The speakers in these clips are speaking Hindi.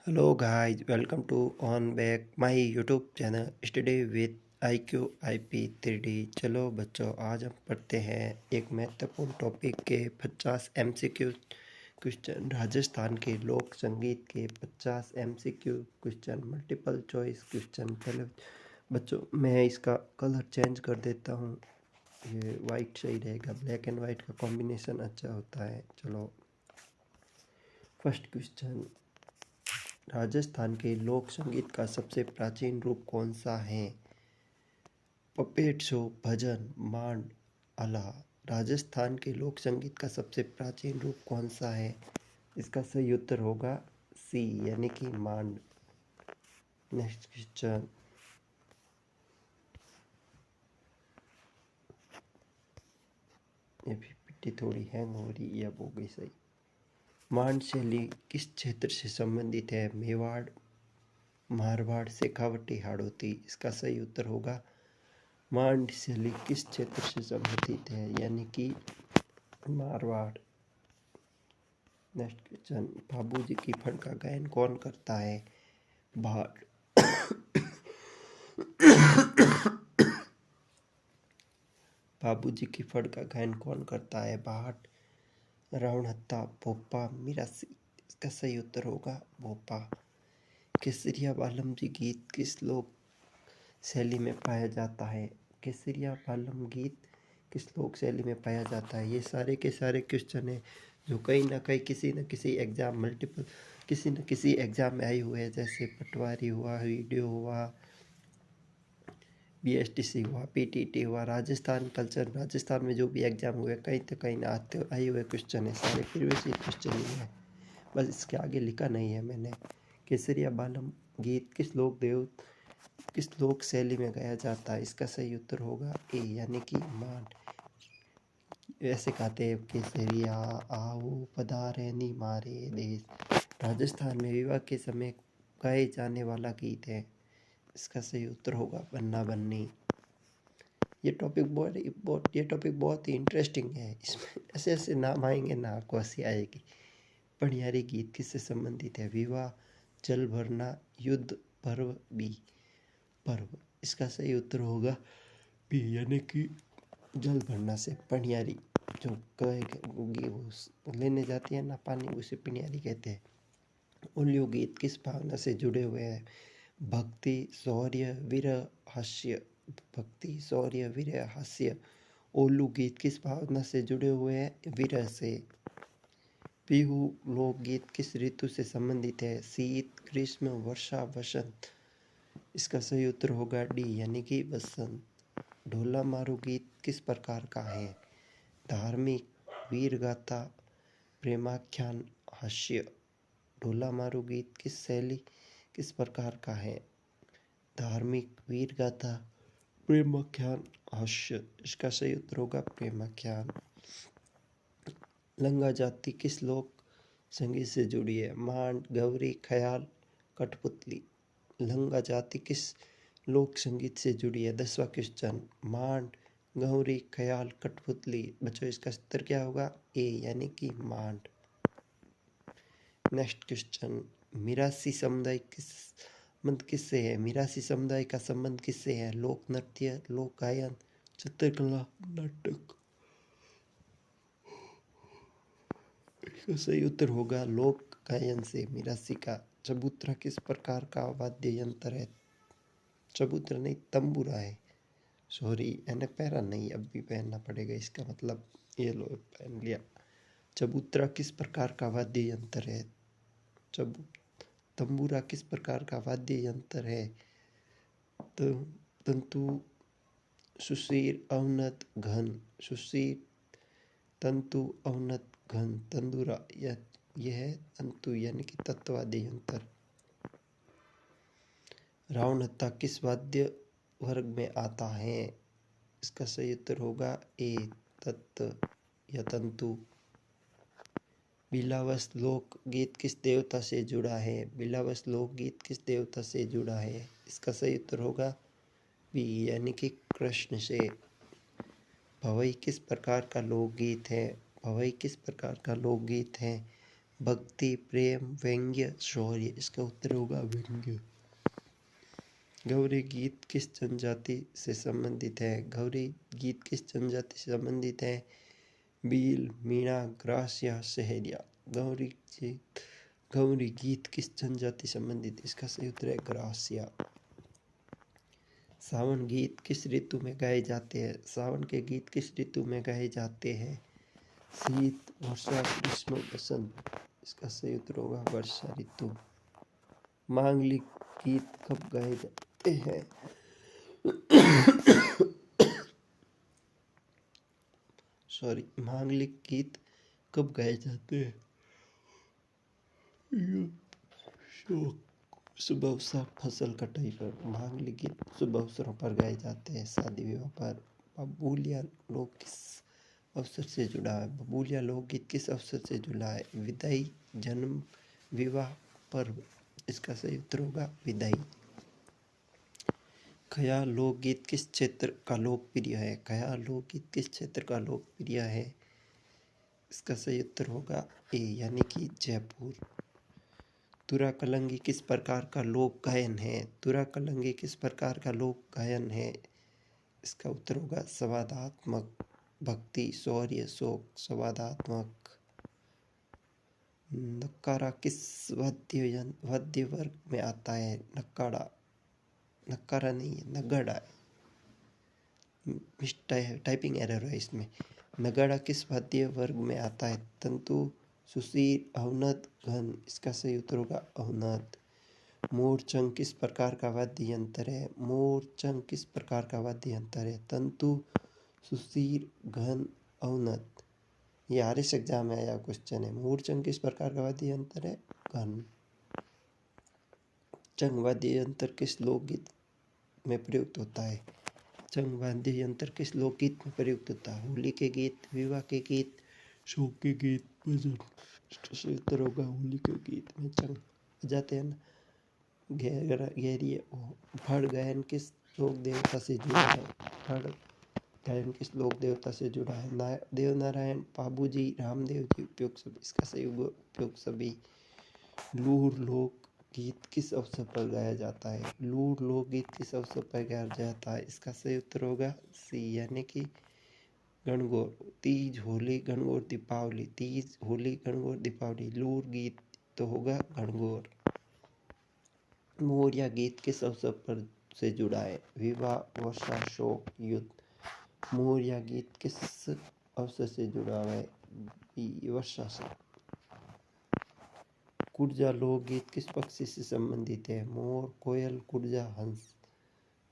Hello guys, welcome to on back my YouTube channel Study with IQ IP 3D। चलो बच्चों, आज हम पढ़ते हैं एक महत्वपूर्ण टॉपिक के 50 MCQ क्वेश्चन। राजस्थान के लोक संगीत के 50 MCQ question, multiple choice question. चलो बच्चों, मैं इसका कलर चेंज कर देता हूँ। ये वाइट सही रहेगा, ब्लैक एंड वाइट का कॉम्बिनेशन अच्छा होता है। चलो फर्स्ट क्वेश्चन, राजस्थान के लोक संगीत का सबसे प्राचीन रूप कौन सा है? पपेट शो, भजन, मांड, आला। राजस्थान के लोक संगीत का सबसे प्राचीन रूप कौन सा है? इसका सही उत्तर होगा सी, यानी कि मांड। नेक्स्ट क्वेश्चन, ये पीपीटी थोड़ी हैंग हो रही है, अब हो गई सही। मांड शैली किस क्षेत्र से संबंधित है? मेवाड़, मारवाड़, शेखावटी, हाड़ौती। इसका सही उत्तर होगा मांड शैली किस क्षेत्र से संबंधित है, यानी कि मारवाड़। नेक्स्ट क्वेश्चन, बाबूजी की फड़ का गायन कौन करता है? भाट। बाबूजी की फड़ का गायन कौन करता है? भाट, रावणहत्ता, भोपा, मीरासी। इसका सही उत्तर होगा भोपा। केसरिया बालम जी गीत किस लोक शैली में पाया जाता है? केसरिया बालम गीत किस लोक शैली में पाया जाता है? ये सारे के सारे क्वेश्चन है जो कहीं ना कहीं किसी न किसी एग्ज़ाम, मल्टीपल किसी न किसी एग्ज़ाम में आए हुए हैं। जैसे पटवारी हुआ, वीडियो हुआ, बीएसटीसी हुआ, पीटीटी हुआ, राजस्थान कल्चर, राजस्थान में जो भी एग्ज़ाम हुए कहीं तो कहीं ना आए हुए क्वेश्चन है। सारे प्रीवियस क्वेश्चन ही है, बस इसके आगे लिखा नहीं है मैंने। केसरिया बालम गीत किस लोक शैली में गाया जाता है? इसका सही उत्तर होगा ए, यानी कि मांड। ऐसे कहते हैं, केसरिया आओ पधारे नी मारे देश। राजस्थान में विवाह के समय गाए जाने वाला गीत है। इसका सही उत्तर होगा बन्ना बन्नी। ये टॉपिक बहुत ही इंटरेस्टिंग है। इसमें ऐसे ऐसे नाम आएंगे ना, आपको हंसी आएगी। पनियारी गीत किससे संबंधित है? विवाह, जल भरना, युद्ध, पर्व, बी पर्व। इसका सही उत्तर होगा बी, यानी कि जल भरना से। पनियारी जो वो लेने जाती है ना पानी, उसे पनियारी कहते हैं। उल्लू गीत किस भावना से जुड़े हुए हैं? भक्ति, शौर्य, वीर, हास्य। भक्ति, शौर्य, वीर, हास्य। ओल्लू गीत किस भावना से जुड़े हुए हैं? वीर से। बिहू लोकगीत किस ऋतु से संबंधित है? शीत, ग्रीष्म, वर्षा, वसंत। इसका सही उत्तर होगा डी, यानी कि वसंत। ढोला मारू गीत किस प्रकार का है? धार्मिक, वीर गाथा, प्रेमाख्यान, हास्य। ढोला मारू गीत किस प्रकार का है? धार्मिक, वीर गाथा, प्रेमाख्यान, हास्य। इसका सही उत्तर होगा प्रेमाख्यान। लंगा जाति किस लोक संगीत से जुड़ी है? मांड, गौरी, ख्याल, कठपुतली। लंगा जाति किस लोक संगीत से जुड़ी है? 10वां क्वेश्चन, मांड, गौरी, ख्याल, कठपुतली। बच्चों, इसका उत्तर क्या होगा? ए, यानी कि मांड। नेक्स्ट क्वेश्चन, मिरासी समुदाय किससे है? मिरासी समुदाय का संबंध किससे है? लोक नृत्य, लोक गायन, चित्रकला, नाटक। इसका सही उत्तर होगा लोक गायन से, मिरासी का। चबूतरा किस प्रकार का वाद्य यंत्र है? चबूतरा नहीं, तंबूरा है। सॉरी, मैंने पहना नहीं, अब भी पहनना पड़ेगा। इसका मतलब ये लो, पहन लिया। चबूतरा किस प्रकार का वाद्य यंत्र है? तंबूरा किस प्रकार का वाद्य यंत्र है? तंतु, सुशीर, अवनत, घन। सुशीर, तंतु, अवनत, घन। तंदूरा यह है तंतु, यानी कि तत्वाद्य यंत्र। रावणहत्था किस वाद्य वर्ग में आता है? इसका सही उत्तर होगा ए, तत्व या तंतु। बिलावस लोक गीत किस देवता से जुड़ा है? बिलावस लोक गीत किस देवता से जुड़ा है? इसका सही उत्तर होगा बी, यानी कि कृष्ण से। भवई किस प्रकार का लोकगीत है? भवई किस प्रकार का लोकगीत है? भक्ति, प्रेम, व्यंग्य, शौर्य। इसका उत्तर होगा व्यंग्य। गौरी गीत किस जनजाति से संबंधित है? गौरी गीत किस जनजाति से संबंधित है? भील, मीणा, ग्रासिया, सहेलिया। गौरी गीत किस जनजाति से संबंधित? इसका सही उत्तर है ग्रासिया। सावन गीत किस ऋतु में गाए जाते हैं? सावन के गीत किस ऋतु में गाए जाते हैं? शीत, वर्षा, ग्रीष्म, बसंत। इसका सही उत्तर होगा वर्षा ऋतु। मांगलिक गीत कब गाए जाते हैं? मांगलिक गीत कब गाए जाते हैं? शुभ अवसर, फसल कटाई पर। मांगलिक गीत शुभ अवसरों पर गाए जाते हैं, शादी विवाह पर। बबूलिया लोक किस अवसर से जुड़ा है? बबूलिया लोकगीत किस अवसर से जुड़ा है? विदाई, जन्म, विवाह, पर्व। इसका सही उत्तर होगा विदाई। ख्याल लोकगीत किस क्षेत्र का लोकप्रिय है? ख्याल लोकगीत किस क्षेत्र का लोकप्रिय है? इसका सही उत्तर होगा ए यानी कि जयपुर। तुरा कलंगी किस प्रकार का लोक गायन है? तुरा कलंगी किस प्रकार का लोक गायन है? इसका उत्तर होगा संवादात्मक। भक्ति, शौर्य, शोक। संवादात्मक। नक्कारा किस वाद्य वर्ग में आता है? नक्कारा नहीं है, नगाड़ा है। टाइपिंग एरर है इसमें। नगाड़ा किस वाद्य वर्ग में आता है? तंतु, सुशीर, अवनत, घन। इसका सही उत्तर होगा अवनत। मोरचंग किस प्रकार का वाद्य यंत्र है? मोरचंग किस प्रकार का वाद्य यंत्र है? तंतु, सुशीर, घन, अवनत। ये आरएस एग्जाम में आया क्वेश्चन है। मोरचंग किस प्रकार का वाद्य यंत्र है? घन। चंग वाद्य यंत्र किस लोकगीत में प्रयुक्त होता है? चंग वाद्य यंत्र किस लोकगीत में प्रयुक्त होता है? होली के गीत, विवाह के गीत, शोक के गीत, भजन। इसका उत्तर होगा होली के गीत में चंग जाते हैं ना। गहरी फड़ गायन किस लोक देवता से जुड़ा है? फड़ गायन किस लोक देवता से जुड़ा है? देवनारायण, बाबूजी, रामदेव जी। उपयोग सभी। इसका सही उपयोग सभी। लूर लोक गीत किस अवसर पर गाया जाता है? लूर लोक गीत किस अवसर पर गाया जाता है? इसका सही उत्तर होगा सी यानी कि गणगौर। तीज, होली, गणगौर, दीपावली। तीज, होली, गणगौर, दीपावली। लूर गीत तो होगा गणगौर। मोरिया गीत किस अवसर पर से जुड़ा है? विवाह, वर्षा, शोक, युद्ध। मोरिया गीत किस अवसर से जुड़ा हुआ है? वर्षा से। कुर्जा लोकगीत किस पक्षी से संबंधित है? मोर, कोयल, कुर्जा, हंस।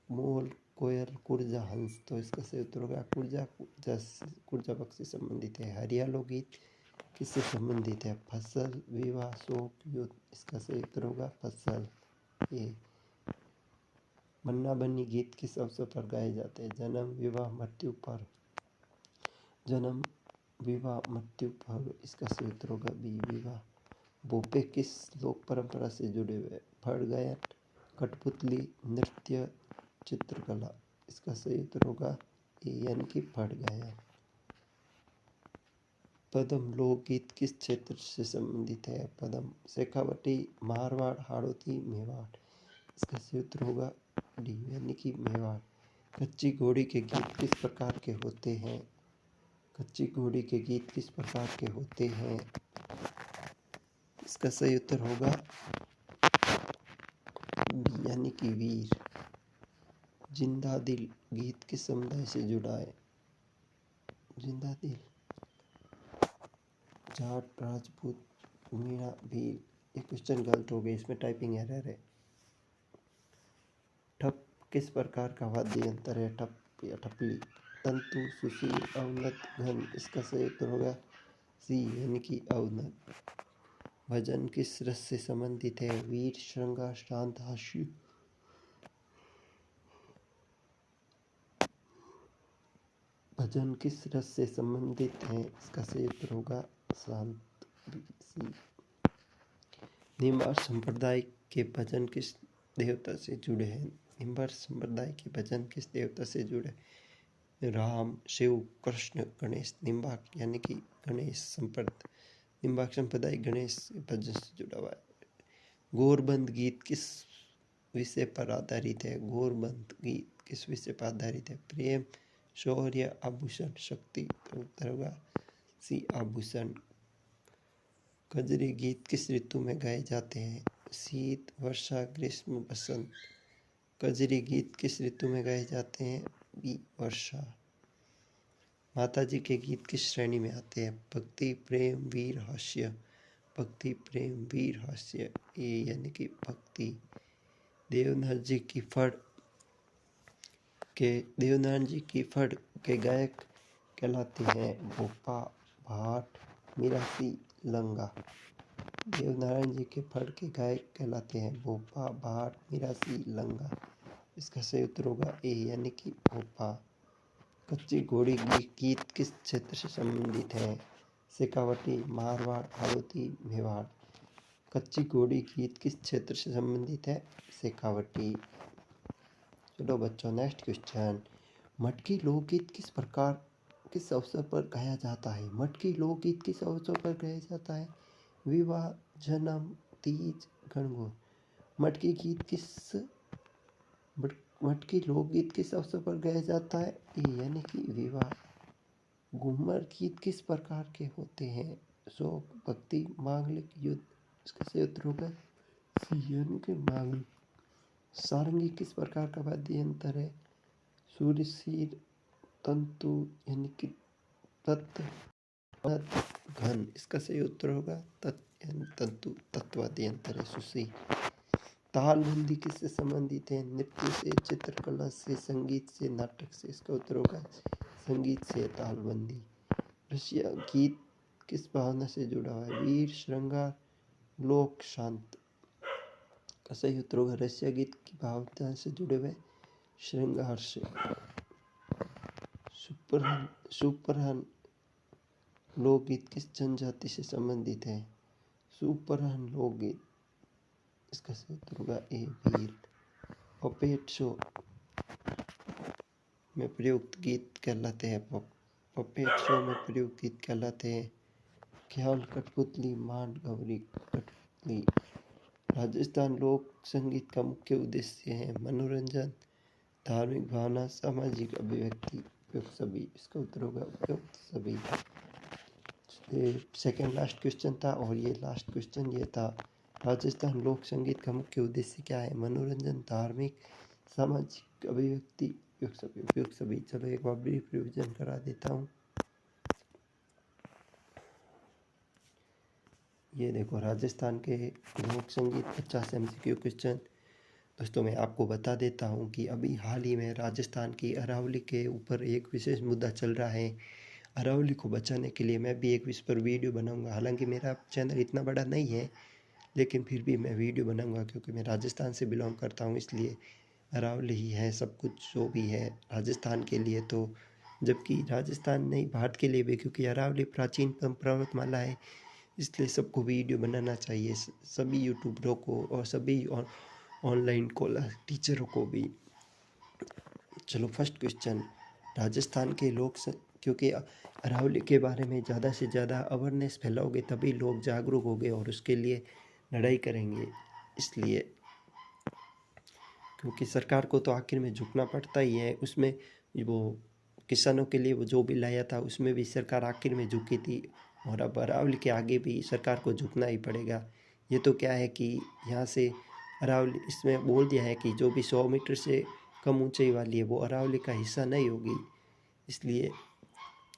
मोर, कोयल, कुर्जा, हंस। तो इसका सही उत्तर होगा कुर्जा पक्षी से संबंधित है। हरिया लोकगीत किससे संबंधित है? फसल, विवाह, शोक, युद्ध। इसका सही उत्तर होगा फसल। ये बन्ना बन्नी गीत किस अवसर पर गाए जाते हैं? जन्म, विवाह, मृत्यु, पर्व। जन्म, विवाह, मृत्यु, पर्व। इसका सही उत्तर होगा बी विवाह। भोपे किस लोक परंपरा से जुड़े हुए? फड़ गायन, कठपुतली, नृत्य, चित्रकला। इसका सही उत्तर होगा ए यानी कि फड़ गायन। पदम लोकगीत किस क्षेत्र से संबंधित है? पदम, शेखावटी, मारवाड़, हाड़ौती, मेवाड़। इसका सही उत्तर होगा डी यानी कि मेवाड़। कच्ची घोड़ी के गीत किस प्रकार के होते हैं? कच्ची घोड़ी के गीत किस प्रकार के होते हैं? इसका सही उत्तर होगा बी यानी कि वीर। जिंदा दिल गीत किस समुदाय से जुड़ा है? जिंदा दिल, जाट, राजपूत, मीणा, भील। ये क्वेश्चन गलत हो गए, इसमें टाइपिंग एरर है। ठप किस प्रकार का वाद्य यंत्र है? ठप या ठपली। तंतु, सुशील, अवनत, घन। इसका सही उत्तर होगा सी यानी कि अवनत। भजन किस रस से संबंधित है? वीर, श्रृंगार, शांत, हास्य। भजन किस रस से संबंधित है? इसका सही उत्तर होगा शांत सी। निम्बार्क संप्रदाय के भजन किस देवता से जुड़े हैं? निम्बार्क संप्रदाय के भजन किस देवता से जुड़े? राम, शिव, कृष्ण, गणेश। निम्बार्क यानी कि गणेश संप्रदाय निम्बाक्षम पदाई गणेश भजन से जुड़ा हुआ है। गौरबंद गीत किस विषय पर आधारित है? गौरबंद गीत किस विषय पर आधारित है? प्रेम, शौर्य, आभूषण, शक्ति। तो उत्तर होगा सी आभूषण। कजरी गीत किस ऋतु में गाए जाते हैं? शीत, वर्षा, ग्रीष्म, बसंत। कजरी गीत किस ऋतु में गाए जाते हैं? बी वर्षा। माताजी के गीत किस श्रेणी में आते हैं? भक्ति, प्रेम, वीर, हास्य। भक्ति, प्रेम, वीर, हास्य। ये यानी कि भक्ति। देवनाथ जी की फड़ के गायक कहलाते हैं भोपा, भाट, मीरासी, लंगा। देवनारायण जी के फड़ के गायक कहलाते हैं भोपा, भाट, मीरासी, लंगा। इसका सही उत्तर होगा ए यानी कि भोपा। कच्ची घोड़ी गीत किस क्षेत्र से संबंधित है? शेखावटी, मारवाड़, हाड़ौती, मेवाड़। कच्ची घोड़ी गीत किस क्षेत्र से संबंधित है? शेखावटी। चलो बच्चों, नेक्स्ट क्वेश्चन। मटकी लोकगीत किस अवसर पर गाया जाता है? मटकी लोकगीत किस अवसर पर गाया जाता है? विवाह, जन्म, तीज, गणगौर। मटकी लोकगीत किस अवसर पर गाया जाता है? यानी कि विवाह। घूमर गीत किस प्रकार के होते हैं? शोक, भक्ति, मांगलिक, युद्ध। इसका सही उत्तर होगा सी यानी कि मांगलिक। सारंगी किस प्रकार का वाद्य यंत्र है? सूरसीर, तंतु यानी कि तत्व, घन। इसका सही उत्तर होगा तंतु, तत्वादी यंत्र है सुशी। तालबंदी किससे संबंधित है? नृत्य से, चित्रकला से, संगीत से, नाटक से। इसका उत्तर होगा संगीत से तालबंदी। रसिया गीत किस भावना से जुड़ा हुआ है? वीर, श्रृंगार, लोक, शांत। का सही उत्तर होगा रसिया गीत की भावना से जुड़े हुए श्रृंगार से। सुपरहन लोकगीत किस जनजाति से संबंधित है? सुपरहन लोकगीत। इसका सही उत्तर होगा ए वीर। पपेट शो में प्रयुक्त गीत कहलाते हैं पपेट शो में प्रयुक्त गीत कहलाते हैं ख्याल, कठपुतली, मांड, गौरी, कठपुतली। राजस्थान लोक संगीत का मुख्य उद्देश्य है मनोरंजन, धार्मिक भावना, सामाजिक अभिव्यक्ति, उपयुक्त सभी। इसका उत्तर होगा उपयुक्त सभी। सेकेंड लास्ट क्वेश्चन था और ये लास्ट क्वेश्चन ये था, राजस्थान लोक संगीत का मुख्य उद्देश्य क्या है? मनोरंजन, धार्मिक, सामाजिक अभिव्यक्ति, उपयुक्त सभी। चलो एक बार ब्रीफ रिविजन करा देता हूँ। ये देखो राजस्थान के लोक संगीत 50 MCQ क्वेश्चन। दोस्तों मैं आपको बता देता हूँ कि अभी हाल ही में राजस्थान की अरावली के ऊपर एक विशेष मुद्दा चल रहा है। अरावली को बचाने के लिए मैं भी एक इस पर वीडियो बनाऊंगा। हालांकि मेरा चैनल इतना बड़ा नहीं है, लेकिन फिर भी मैं वीडियो बनाऊंगा क्योंकि मैं राजस्थान से बिलोंग करता हूँ, इसलिए अरावली ही है सब कुछ जो भी है राजस्थान के लिए। तो जबकि राजस्थान नहीं भारत के लिए भी, क्योंकि अरावली प्राचीन पर्वतमाला है, इसलिए सबको वीडियो बनाना चाहिए, सभी यूट्यूबरों को और सभी ऑनलाइन टीचरों को भी। चलो फर्स्ट क्वेश्चन, राजस्थान के लोग क्योंकि अरावली के बारे में ज़्यादा से ज़्यादा अवेयरनेस फैलाओगे तभी लोग जागरूक होंगे और उसके लिए लड़ाई करेंगे। इसलिए क्योंकि सरकार को तो आखिर में झुकना पड़ता ही है, उसमें वो किसानों के लिए वो जो भी लाया था उसमें भी सरकार आखिर में झुकी थी, और अब अरावली के आगे भी सरकार को झुकना ही पड़ेगा। ये तो क्या है कि यहाँ से अरावली इसमें बोल दिया है कि जो भी 100 मीटर से कम ऊंचाई वाली है वो अरावली का हिस्सा नहीं होगी, इसलिए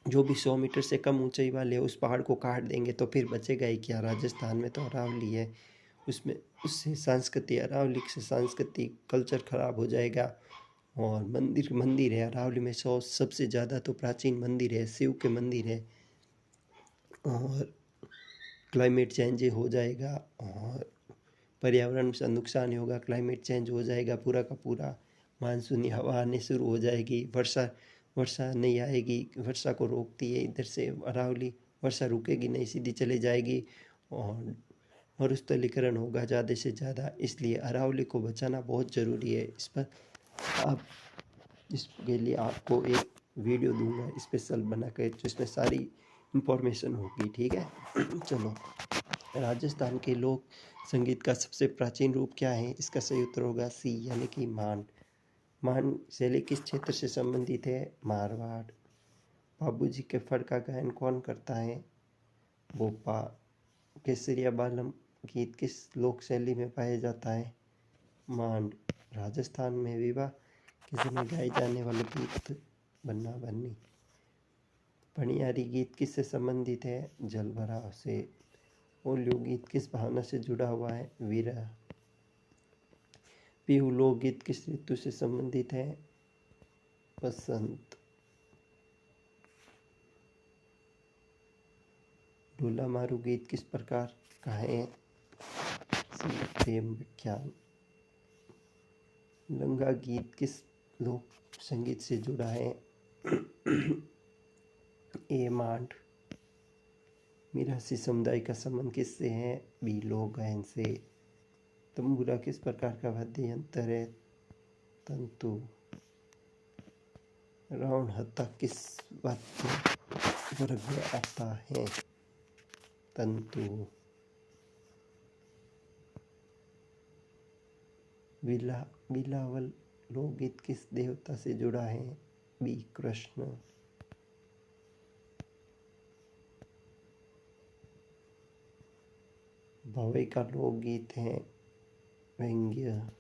जो भी 100 मीटर से कम ऊंचाई वाले उस पहाड़ को काट देंगे तो फिर बचेगा ही क्या? राजस्थान में तो अरावली है, उसमें उससे अरावली से सांस्कृतिक कल्चर खराब हो जाएगा। और मंदिर है अरावली में, सबसे ज़्यादा तो प्राचीन मंदिर है, शिव के मंदिर है। और क्लाइमेट चेंज हो जाएगा और पर्यावरण से नुकसान होगा, क्लाइमेट चेंज हो जाएगा पूरा का पूरा, मानसूनी हवा आने शुरू हो जाएगी, वर्षा नहीं आएगी, वर्षा को रोकती है इधर से अरावली, वर्षा रुकेगी नहीं, सीधी चली जाएगी और मरुस्थलीकरण होगा ज़्यादा से ज़्यादा। इसलिए अरावली को बचाना बहुत ज़रूरी है। इस पर आप इसके लिए आपको एक वीडियो दूंगा स्पेशल बना कर, जिसमें सारी इंफॉर्मेशन होगी। ठीक है। चलो, राजस्थान के लोक संगीत का सबसे प्राचीन रूप क्या है? इसका सही उत्तर होगा सी, यानी कि मान। मान शैली किस क्षेत्र से संबंधित है? मारवाड़। बाबूजी के फड़ का गायन कौन करता है? भोपा। केसरिया बालम गीत किस लोक शैली में पाया जाता है? मांड। राजस्थान में विवाह के समय गाए जाने वाले गीत? बन्ना बन्नी। पनियारी गीत किससे संबंधित है? जल भराव से। और लोकगीत किस भावना से जुड़ा हुआ है? विरह। बिहू लोकगीत किस ऋतु से संबंधित है? बसंत। ढोला मारू गीत किस प्रकार का है? प्रेम विख्यान। लंगा गीत किस लोक संगीत से जुड़ा है? ए मांड। मिरासी समुदाय का संबंध किससे है? बी लोक गायन से। तंबूरा किस प्रकार का वाद्य यंत्र है? तंतु। रावण हत्था किस वाद्य वर्ग में आता है? तंतु। बिलावल लोकगीत किस देवता से जुड़ा है? बी कृष्ण। भवई का लोकगीत है व्यंग्य।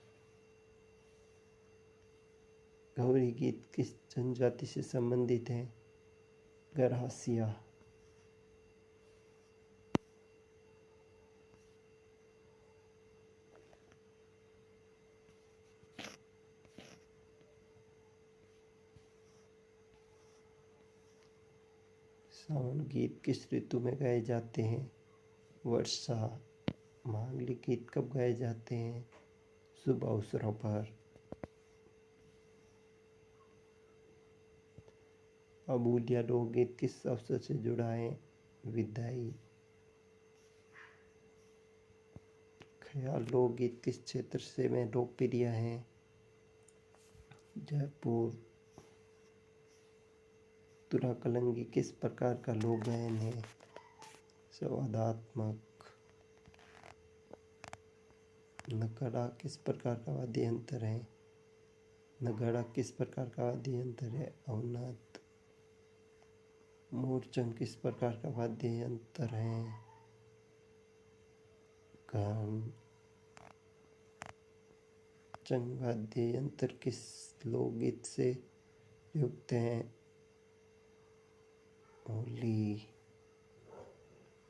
गौरी गीत किस जनजाति से संबंधित है? गरासिया। सावन गीत किस ऋतु में गाए जाते हैं? वर्षा। मांगलिक गीत कब गाए जाते हैं? शुभ अवसरों पर। अबूलिया लोकगीत किस अवसर से जुड़ा है? विदाई। ख्याल लोकगीत किस क्षेत्र से में लोकप्रिय है? जयपुर। तुरा कलंगी किस प्रकार का लोक गायन है? संवादात्मक। नगाड़ा किस प्रकार का वाद्य यंत्र है? नगाड़ा किस प्रकार का वाद्य यंत्र है? अवनत। मोरचंग किस प्रकार का वाद्य यंत्र है? घन। चंग वाद्य यंत्र किस लोकगीत से युक्त है? होली।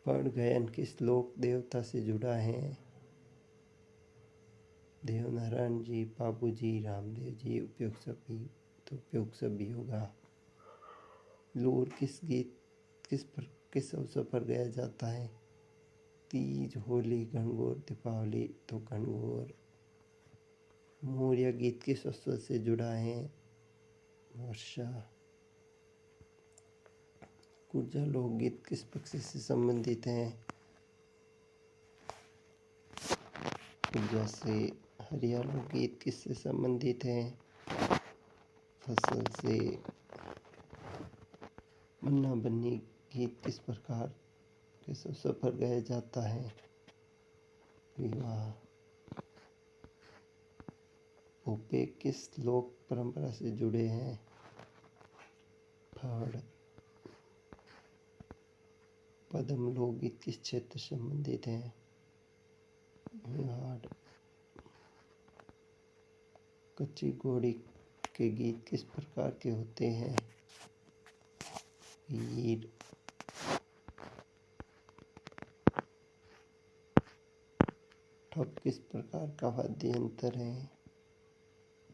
पर्ण गायन किस लोक देवता से जुड़ा है? देवनारायण जी, बाबू जी, रामदेव जी। उपयोग सभी होगा। लोर किस गीत किस अवसर पर गाया जाता है? तीज, होली, गणगौर, दीपावली। तो गणगौर। मौर्य गीत किस अवसर से जुड़ा है? वर्षा। गुर्जर लोकगीत किस पक्ष से संबंधित है? पूजा से। हरिया लोकगीत किससे संबंधित है? फसल से। बन्ना बन्नी गीत किस प्रकार किस अवसर पर गाया जाता है? विवाह। भोपे किस लोक परंपरा से जुड़े हैं? फड़। पद्म लोकगीत किस क्षेत्र से संबंधित है? मेवाड़। कच्ची घोड़ी के गीत किस प्रकार के होते हैं? हीर। ठप किस प्रकार का वाद्य यंत्र है?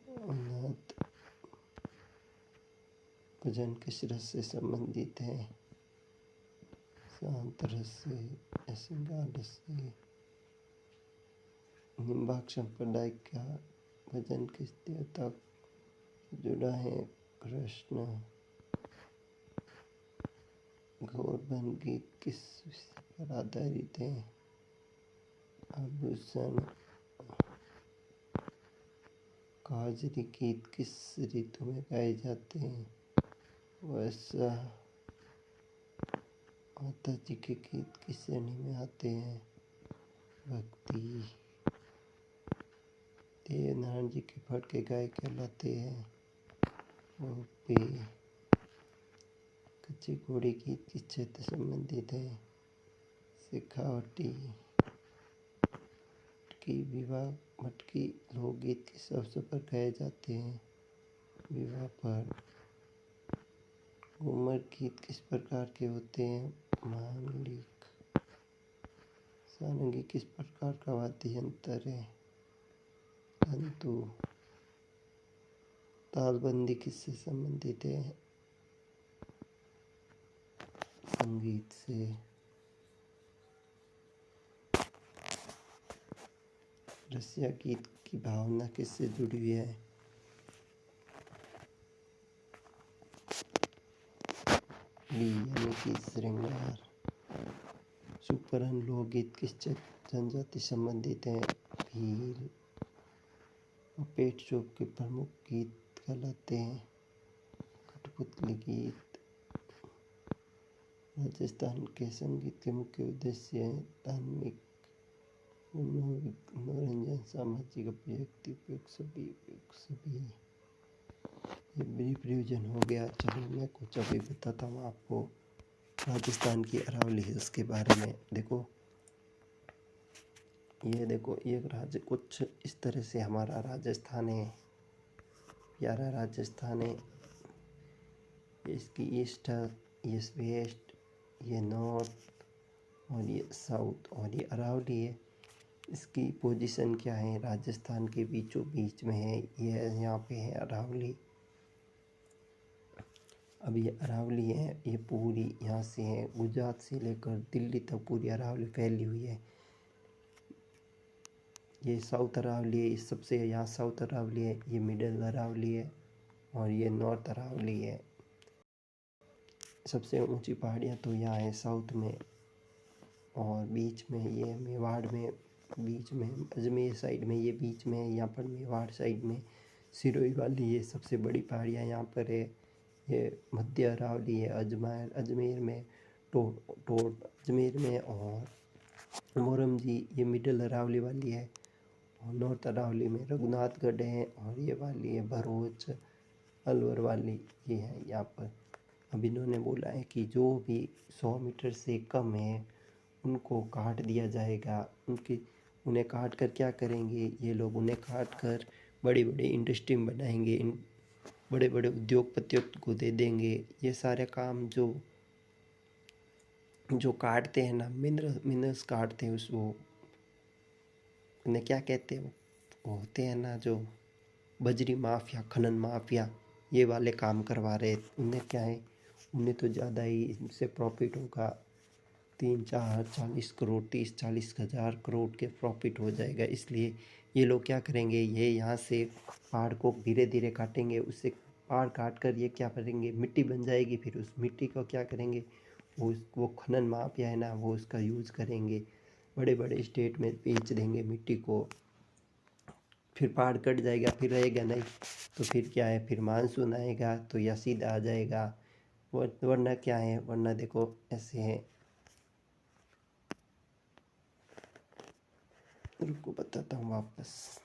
उन्नत। भजन किस रस से संबंधित है? शांत रस से। श्रृंगार रस से। निम्बार्क संप्रदाय का भजन किस देवता से जुड़ा है? कृष्ण। गौरवन गीत किस विषय पर आधारित है? आभूषण। काजरी गीत किस ऋतु में गाए जाते हैं? वर्षा। माता जी के गीत किस श्रेणी में आते हैं? भक्ति। देवनारायण जी के फटके गाय कहलाते हैं। ओपे। कच्ची घोड़ी गीत किस क्षेत्र से संबंधित है? शेखावटी। मटकी विवाह। मटकी लोकगीत किस अवसर पर गाए जाते हैं? विवाह पर। घूमर गीत किस प्रकार के होते हैं? मांगलिक। सारंगी किस प्रकार का वाद्य यंत्र है? तंतु। तालबंदी किससे संबंधित है? संगीत से। रसिया गीत की भावना किससे जुड़ी हुई है? यानी कि श्रृंगार। सुपरन लोकगीत किस जनजाति संबंधित है? भील। पेट चौक के प्रमुख गीत कहलाते हैं? कठपुतली गीत। राजस्थान के संगीत के मुख्य उद्देश्य हैं धार्मिक, मनोरंजन, सामाजिक, अभिव्यक्ति, उपयोग सभी। ये ब्रीफ रिवीजन हो गया। चलो मैं कुछ अभी बताता हूँ आपको राजस्थान की अरावली हिल्स के बारे में। देखो ये राज्य कुछ इस तरह से हमारा राजस्थान है, प्यारा राजस्थान है। इसकी ईस्ट, ये वेस्ट, ये नॉर्थ और ये साउथ और ये अरावली है। इसकी पोजीशन क्या है? राजस्थान के बीचों बीच में है। ये यहाँ पे है अरावली। अब ये अरावली है, ये पूरी यहाँ से है, गुजरात से लेकर दिल्ली तक पूरी अरावली फैली हुई है। ये साउथ अरावली है, सबसे यहाँ साउथ अरावली है, ये मिडल अरावली है और ये नॉर्थ अरावली है। सबसे ऊंची पहाड़ियाँ तो यहाँ है साउथ में, और बीच में ये मेवाड़ में, बीच में अजमेर साइड में, ये बीच में है। यहाँ पर मेवाड़ साइड में सिरोही वाली ये सबसे बड़ी पहाड़ियाँ यहाँ पर है। ये मध्य अरावली है अजमेर में, टोट अजमेर में, और मोरम जी ये मिडल अरावली वाली है। और नॉर्थ अरावली में रघुनाथगढ़ है, और ये वाली है भरूच अलवर वाली, ये है यहाँ पर। अब इन्होंने बोला है कि जो भी 100 मीटर से कम है उनको काट दिया जाएगा। उन्हें काट कर क्या करेंगे ये लोग? उन्हें काट कर बड़ी बड़ी इंडस्ट्री बनाएंगे, बड़े बड़े उद्योगपतियों को दे देंगे। ये सारे काम जो काटते हैं ना, मिनरल्स काटते हैं, उसको उन्हें क्या कहते हैं? वो होते हैं ना जो बजरी माफिया, खनन माफिया, ये वाले काम करवा रहे। उन्हें क्या है, उन्हें तो ज़्यादा ही इनसे प्रॉफिट होगा। 3-4-40 करोड़, 30-40 हज़ार करोड़ के प्रॉफिट हो जाएगा। इसलिए ये लोग क्या करेंगे, ये यहाँ से पहाड़ को धीरे धीरे काटेंगे। उससे पहाड़ काट कर ये क्या करेंगे, मिट्टी बन जाएगी। फिर उस मिट्टी को क्या करेंगे, वो खनन माफिया है ना, वो उसका यूज़ करेंगे, बड़े बड़े स्टेट में बेच देंगे मिट्टी को। फिर पहाड़ कट जाएगा, फिर रहेगा नहीं, तो फिर क्या है, फिर मानसून आएगा तो या सीधा आ जाएगा। वरना क्या है, वरना देखो ऐसे है, रुको बताता हूँ वापस।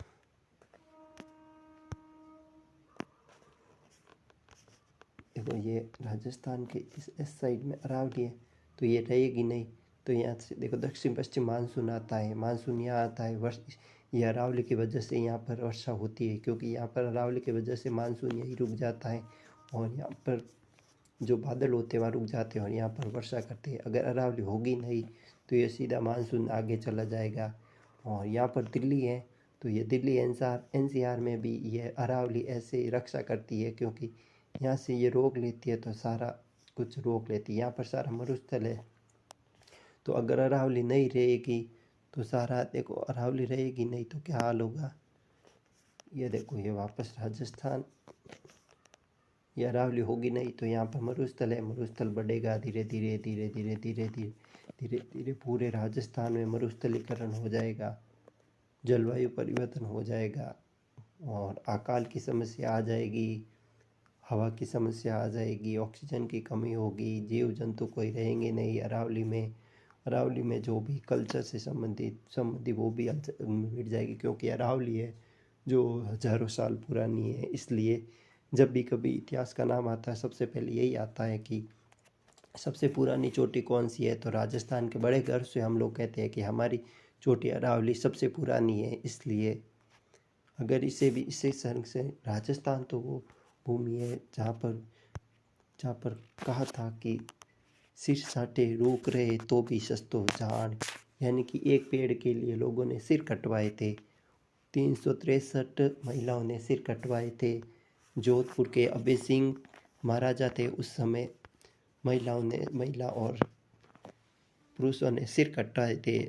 देखो ये राजस्थान के इस साइड में अरावली है, तो ये रहेगी नहीं। तो यहाँ से देखो दक्षिण पश्चिम मानसून आता है, मानसून यहाँ आता है। ये अरावली की वजह से यहाँ पर वर्षा होती है, क्योंकि यहाँ पर अरावली की वजह से मानसून यहीं रुक जाता है, और यहाँ पर जो बादल होते हैं वहाँ रुक जाते हैं और यहाँ पर वर्षा करते हैं। अगर अरावली होगी नहीं तो ये सीधा मानसून आगे चला जाएगा। और यहाँ पर दिल्ली है, तो ये दिल्ली NCR में भी ये अरावली ऐसे ही रक्षा करती है, क्योंकि यहाँ से ये रोक लेती है तो सारा कुछ रोक लेती है। यहाँ पर सारा मरुस्थल है, तो अगर अरावली नहीं रहेगी तो सारा, देखो अरावली रहेगी नहीं तो क्या हाल होगा। ये देखो ये वापस राजस्थान, ये अरावली होगी नहीं तो यहाँ पर मरुस्थल है, मरुस्थल बढ़ेगा धीरे धीरे धीरे धीरे धीरे धीरे धीरे धीरे पूरे राजस्थान में मरुस्थलीकरण हो जाएगा, जलवायु परिवर्तन हो जाएगा, और अकाल की समस्या आ जाएगी, हवा की समस्या आ जाएगी, ऑक्सीजन की कमी होगी, जीव जंतु कोई रहेंगे नहीं अरावली में। अरावली में जो भी कल्चर से संबंधी वो भी मिट जाएगी, क्योंकि अरावली है जो हजारों साल पुरानी है। इसलिए जब भी कभी इतिहास का नाम आता है सबसे पहले यही आता है कि सबसे पुरानी चोटी कौन सी है, तो राजस्थान के बड़े गर्व से हम लोग कहते हैं कि हमारी चोटी अरावली सबसे पुरानी है। इसलिए अगर इसे संग से राजस्थान तो वो भूमि है जहाँ पर कहा था कि सिर साटे रोक रहे तो भी सस्तो जान, यानी कि एक पेड़ के लिए लोगों ने सिर कटवाए थे। 363 महिलाओं ने सिर कटवाए थे। जोधपुर के अभय सिंह महाराजा थे उस समय। महिला और पुरुषों ने सिर कटवाए थे।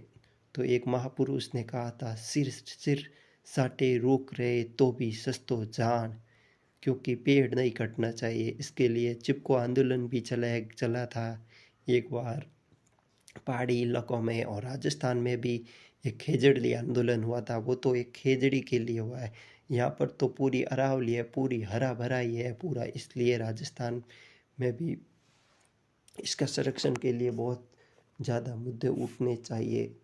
तो एक महापुरुष ने कहा था, सिर सिर साटे रोक रहे तो भी सस्तो जान, क्योंकि पेड़ नहीं कटना चाहिए। इसके लिए चिपको आंदोलन भी चला था एक बार पहाड़ी इलाकों में, और राजस्थान में भी एक खेजड़ी आंदोलन हुआ था। वो तो एक खेजड़ी के लिए हुआ है, यहाँ पर तो पूरी अरावली है, पूरी हरा भरा ही है पूरा। इसलिए राजस्थान में भी इसका संरक्षण के लिए बहुत ज़्यादा मुद्दे उठने चाहिए,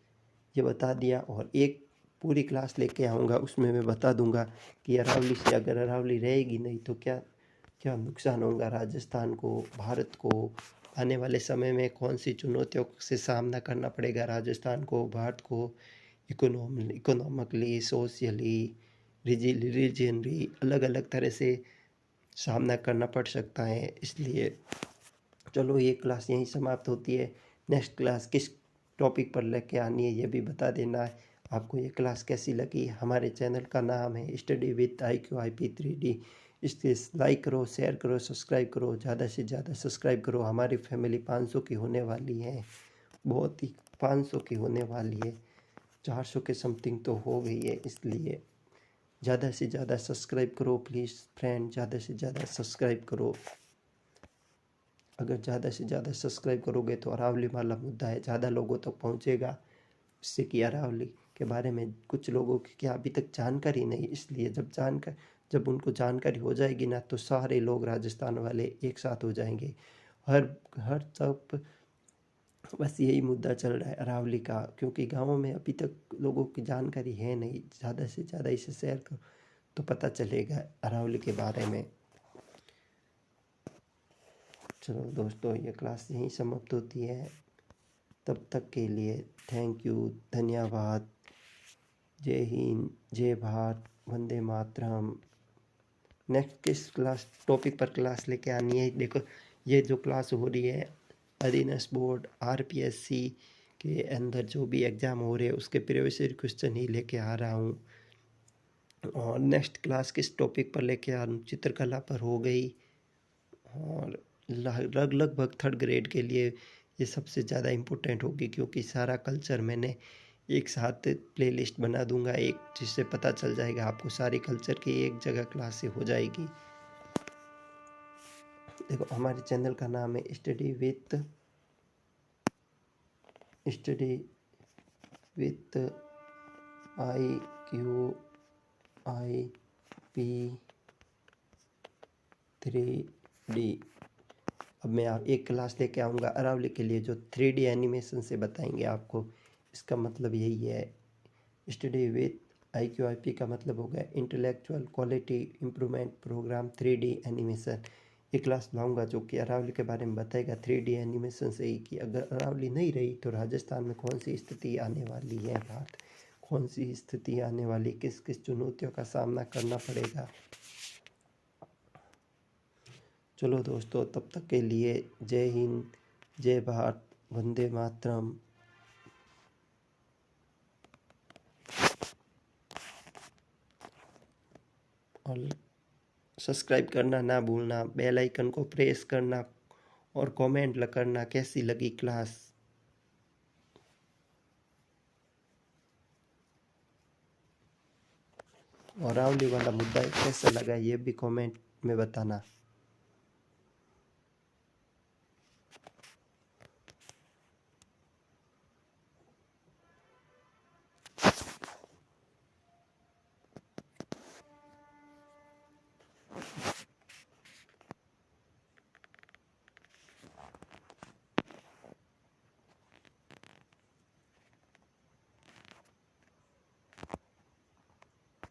ये बता दिया। और एक पूरी क्लास लेके आऊँगा, उसमें मैं बता दूंगा कि अरावली से अगर अरावली रहेगी नहीं तो क्या क्या नुकसान होगा राजस्थान को, भारत को। आने वाले समय में कौन सी चुनौतियों से सामना करना पड़ेगा राजस्थान को, भारत को, इकोनॉमिकली, सोशली, रिलीजियनली, अलग अलग तरह से सामना करना पड़ सकता है। इसलिए चलो ये क्लास यहीं समाप्त होती है। नेक्स्ट क्लास किस टॉपिक पर लेके आनी है ये भी बता देना है। आपको ये क्लास कैसी लगी। हमारे चैनल का नाम है स्टडी विद IQIP 3D। इसके लाइक करो, शेयर करो, सब्सक्राइब करो, ज़्यादा से ज़्यादा सब्सक्राइब करो। हमारी फैमिली 500 की होने वाली है, बहुत ही 500 की होने वाली है, 400 के समथिंग तो हो गई है। इसलिए ज़्यादा से ज़्यादा सब्सक्राइब करो प्लीज़ फ्रेंड, ज़्यादा से ज़्यादा सब्सक्राइब करो। अगर ज़्यादा से ज़्यादा सब्सक्राइब करोगे तो अरावली वाला मुद्दा है ज़्यादा लोगों तक पहुंचेगा, जिससे कि अरावली के बारे में कुछ लोगों की क्या अभी तक जानकारी नहीं। इसलिए जब उनको जानकारी हो जाएगी ना, तो सारे लोग राजस्थान वाले एक साथ हो जाएंगे। हर हर सब बस यही मुद्दा चल रहा है अरावली का, क्योंकि गाँवों में अभी तक लोगों की जानकारी है नहीं। ज़्यादा से ज़्यादा इसे शेयर करो तो पता चलेगा अरावली के बारे में। चलो दोस्तों, ये क्लास यहीं समाप्त होती है। तब तक के लिए थैंक यू, धन्यवाद। जय हिंद, जय भारत, वंदे मातरम। नेक्स्ट किस क्लास टॉपिक पर क्लास लेके आनी है, देखो ये जो क्लास हो रही है अधीनस्थ बोर्ड RPSC के अंदर जो भी एग्ज़ाम हो रहे हैं उसके प्रीवियस ईयर क्वेश्चन ही लेके आ रहा हूँ। और नेक्स्ट क्लास किस टॉपिक पर लेके आ रहा हूँ, चित्रकला पर हो गई। और लगभग थर्ड ग्रेड के लिए ये सबसे ज़्यादा इम्पोर्टेंट होगी, क्योंकि सारा कल्चर मैंने एक साथ प्लेलिस्ट बना दूंगा एक, जिससे पता चल जाएगा आपको सारी कल्चर की एक जगह क्लास से हो जाएगी। देखो हमारे चैनल का नाम है स्टडी विथ IQIP 3D। अब मैं एक क्लास लेके आऊँगा अरावली के लिए जो 3D एनिमेशन से बताएंगे आपको। इसका मतलब यही है, स्टडी विथ IQIP का मतलब हो गया intellectual quality improvement program 3D animation. ये क्लास लाऊंगा जो कि अरावली के बारे में बताएगा 3D एनिमेशन से ही, कि अगर अरावली नहीं रही तो राजस्थान में कौन सी स्थिति आने वाली है, भारत कौन सी स्थिति आने वाली, किस किस चुनौतियों का सामना करना पड़ेगा। चलो दोस्तों, तब तक के लिए जय हिंद, जय भारत, वंदे मातरम। और सब्सक्राइब करना ना भूलना, बेल आइकन को प्रेस करना और कमेंट करना कैसी लगी क्लास। और अरावली वाला मुद्दा कैसा लगा ये भी कमेंट में बताना।